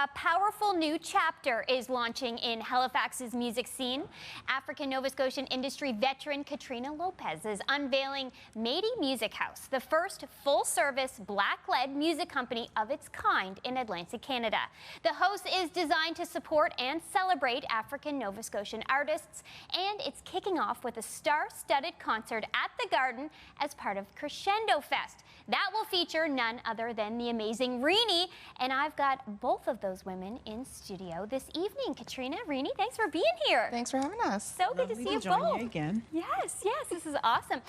A powerful new chapter is launching in Halifax's music scene. African Nova Scotian industry veteran Katrina Lopez is unveiling Métis Music House, the first full-service Black-led music company of its kind in Atlantic Canada. The house is designed to support and celebrate African Nova Scotian artists, and it's kicking off with a star-studded concert at the Garden as part of Crescendo Fest. That will feature none other than the amazing Renee, and I've got both of those women in studio this evening. Katrina, Renee, thanks for being here. Thanks for having us. So good to see you both. You again. Yes, this is awesome.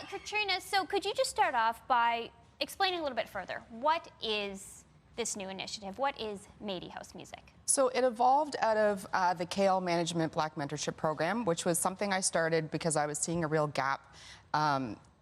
Katrina, so could you just start off by explaining a little bit further? What is this new initiative? What is Métis House Music? So it evolved out of the KL Management Black Mentorship Program, which was something I started because I was seeing a real gap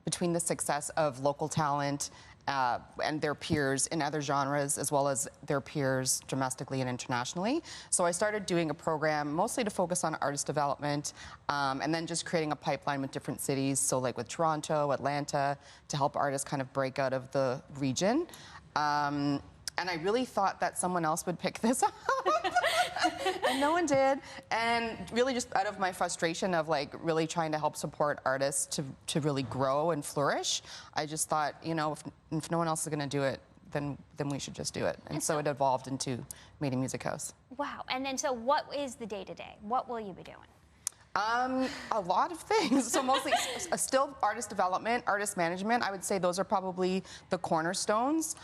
between the success of local talent and their peers in other genres, as well as their peers domestically and internationally. So I started doing a program mostly to focus on artist development, and then just creating a pipeline with different cities, so like with Toronto, Atlanta, to help artists kind of break out of the region. And I really thought that someone else would pick this up, and no one did. And really just out of my frustration of like really trying to help support artists to really grow and flourish, I just thought, you know, if no one else is gonna do it, then we should just do it. And so it evolved into Métis Music House. Wow, and then so what is the day-to-day? What will you be doing? A lot of things. So mostly still artist development, artist management. I would say those are probably the cornerstones.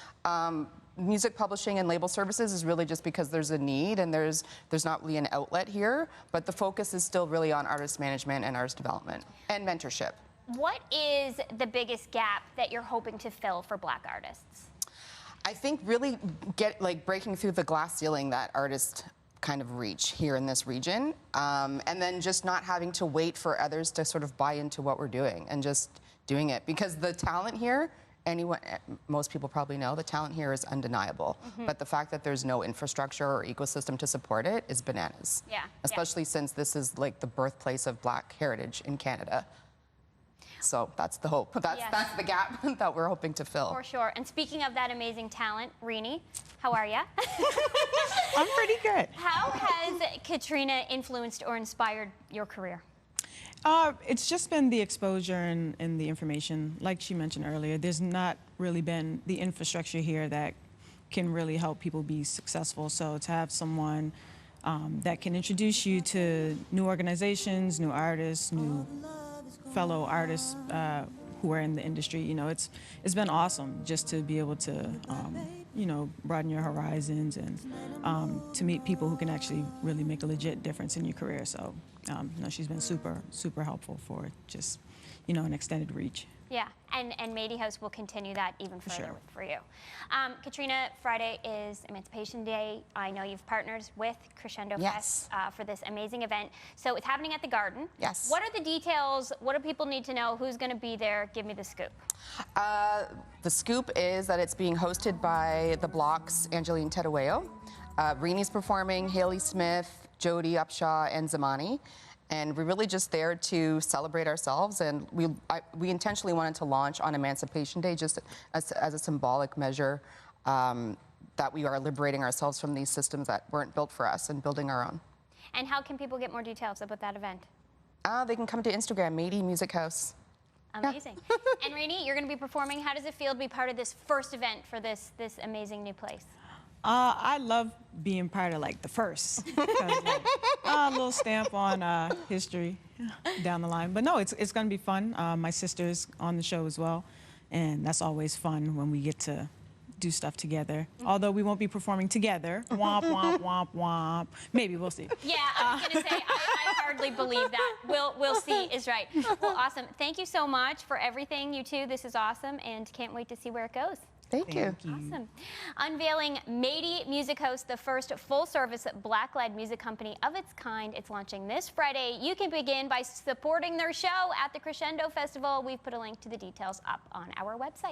Music publishing and label services is really just because there's a need and there's not really an outlet here, but the focus is still really on artist management and artist development and mentorship. What is the biggest gap that you're hoping to fill for Black artists? I think really breaking through the glass ceiling that artists kind of reach here in this region, and then just not having to wait for others to sort of buy into what we're doing and just doing it, because the talent here, most people probably know, the talent here is undeniable. But the fact that there's no infrastructure or ecosystem to support it is bananas. Yeah. Especially since this is like the birthplace of Black heritage in Canada. So that's the hope. That's the gap that we're hoping to fill. For sure. And speaking of that amazing talent, Renee, how are you? I'm pretty good. How has Katrina influenced or inspired your career? It's just been the exposure and the information. Like she mentioned earlier, there's not really been the infrastructure here that can really help people be successful. So to have someone that can introduce you to new organizations, new artists, new fellow artists who are in the industry, you know, it's been awesome just to be able to, you know, broaden your horizons and to meet people who can actually really make a legit difference in your career. So, you know, she's been super helpful for just, you know, an extended reach. Yeah, and Métis House will continue that even further for you. Katrina, Friday is Emancipation Day. I know you've partnered with Crescendo Fest for this amazing event. So it's happening at the Garden. Yes. What are the details? What do people need to know? Who's going to be there? Give me the scoop. The scoop is that it's being hosted by the Block's Angeline Tedaweo. Renee's performing, Haley Smith, Jody Upshaw, and Zamani. And we're really just there to celebrate ourselves, and we intentionally wanted to launch on Emancipation Day just as a symbolic measure that we are liberating ourselves from these systems that weren't built for us and building our own. And how can people get more details about that event? They can come to Instagram, Métis Music House. Amazing. And Renee, you're going to be performing. How does it feel to be part of this first event for this amazing new place? I love being part of like the first, like, a little stamp on history down the line. But no, it's going to be fun. My sister's on the show as well, and that's always fun when we get to do stuff together. Although we won't be performing together. Womp, womp, womp, womp. Maybe, we'll see. Yeah, I was going to say, I hardly believe that. We'll see is right. Well, awesome. Thank you so much for everything, you two. This is awesome, and can't wait to see where it goes. Thank you. Awesome. Unveiling Métis Music House, the first full-service Black-led music company of its kind. It's launching this Friday. You can begin by supporting their show at the Crescendo Festival. We've put a link to the details up on our website.